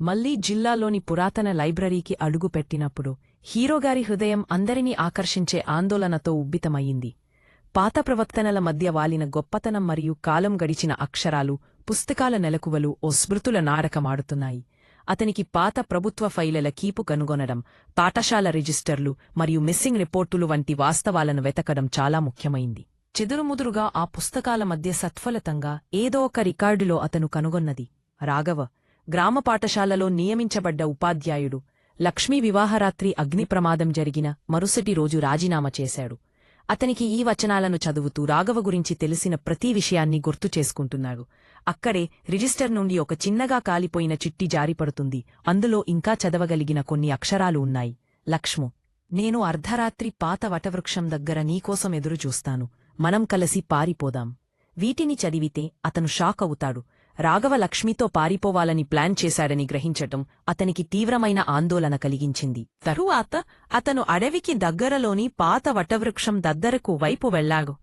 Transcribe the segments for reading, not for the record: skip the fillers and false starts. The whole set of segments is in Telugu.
మళ్లీ జిల్లాలోని పురాతన లైబ్రరీకి అడుగుపెట్టినప్పుడు హీరోగారి హృదయం అందరినీ ఆకర్షించే ఆందోళనతో ఉబ్బితమయ్యింది. పాత ప్రవర్తనల మధ్య వాలిన గొప్పతనం మరియు కాలం గడిచిన అక్షరాలు, పుస్తకాల నెలకువలు ఓ స్మృతుల నాటకమాడుతున్నాయి. అతనికి పాత ప్రభుత్వ ఫైళ్ల కీపు కనుగొనడం, పాఠశాల రిజిస్టర్లు మరియు మిస్సింగ్ రిపోర్టులు వంటి వాస్తవాలను వెతకడం చాలా ముఖ్యమైంది. చెదురుముదురుగా ఆ పుస్తకాల మధ్య సత్ఫలితంగా ఏదో ఒక రికార్డులో అతను కనుగొన్నది రాఘవ, గ్రామ పాఠశాలలో నియమించబడ్డ ఉపాధ్యాయుడు, లక్ష్మీ వివాహరాత్రి అగ్నిప్రమాదం జరిగిన మరుసటి రోజు రాజీనామా చేశాడు. అతనికి ఈ వచనాలను చదువుతూ రాఘవ గురించి తెలిసిన ప్రతి విషయాన్ని గుర్తు చేసుకుంటున్నాడు. అక్కడే రిజిస్టర్ నుండి ఒక చిన్నగా కాలిపోయిన చిట్టి జారిపడుతుంది. అందులో ఇంకా చదవగలిగిన కొన్ని అక్షరాలు ఉన్నాయి. లక్ష్ము, నేను అర్ధరాత్రి పాత వటవృక్షం దగ్గర నీకోసం ఎదురుచూస్తాను. మనం కలిసి పారిపోదాం. వీటిని చదివితే అతను షాక్ అవుతాడు. రాఘవ లక్ష్మితో పారిపోవాలని ప్లాన్ చేశాడని గ్రహించటం అతనికి తీవ్రమైన ఆందోళన కలిగించింది. తరువాత అతను అడవికి దగ్గరలోని పాత వటవృక్షం దగ్గరకు వైపు వెళ్లాడు.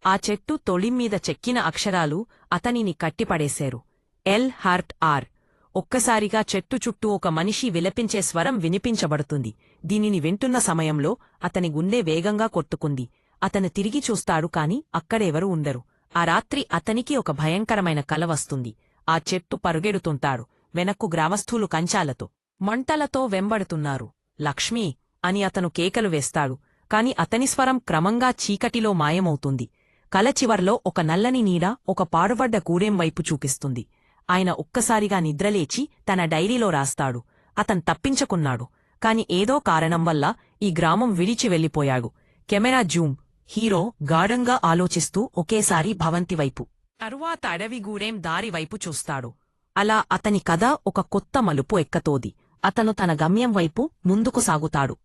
ఆ చెట్టు తొలిమీద చెక్కిన అక్షరాలు అతనిని కట్టిపడేశారు. L heart are. ఒక్కసారిగా చెట్టు చుట్టూ ఒక మనిషి విలపించే స్వరం వినిపించబడుతుంది. దీనిని వింటున్న సమయంలో అతని గుండె వేగంగా కొట్టుకుంది. అతను తిరిగి చూస్తాడు, కాని అక్కడెవరూ ఉండరు. ఆ రాత్రి అతనికి ఒక భయంకరమైన కల వస్తుంది. ఆ చెట్టు పరుగెడుతుంటాడు. వెనక్కు గ్రామస్థులు కంచాలతో, మంటలతో వెంబడుతున్నారు. లక్ష్మీ అని అతను కేకలు వేస్తాడు. కాని అతని స్వరం క్రమంగా చీకటిలో మాయమవుతుంది. కల చివర్లో ఒక నల్లని నీడ ఒక పాడుబడ్డ గూడెం వైపు చూపిస్తుంది. ఆయన ఒక్కసారిగా నిద్రలేచి తన డైరీలో రాస్తాడు. అతను తప్పించుకున్నాడు, కాని ఏదో కారణం వల్ల ఈ గ్రామం విడిచి వెళ్లిపోయాడు. Camera Zoom. హీరో గాఢంగా ఆలోచిస్తూ ఒకేసారి భవంతివైపు, తరువాత అడవి గూడెం దారివైపు చూస్తాడు. అలా అతని కథ ఒక కొత్త మలుపు ఎక్కతోది. అతను తన గమ్యం వైపు ముందుకు సాగుతాడు.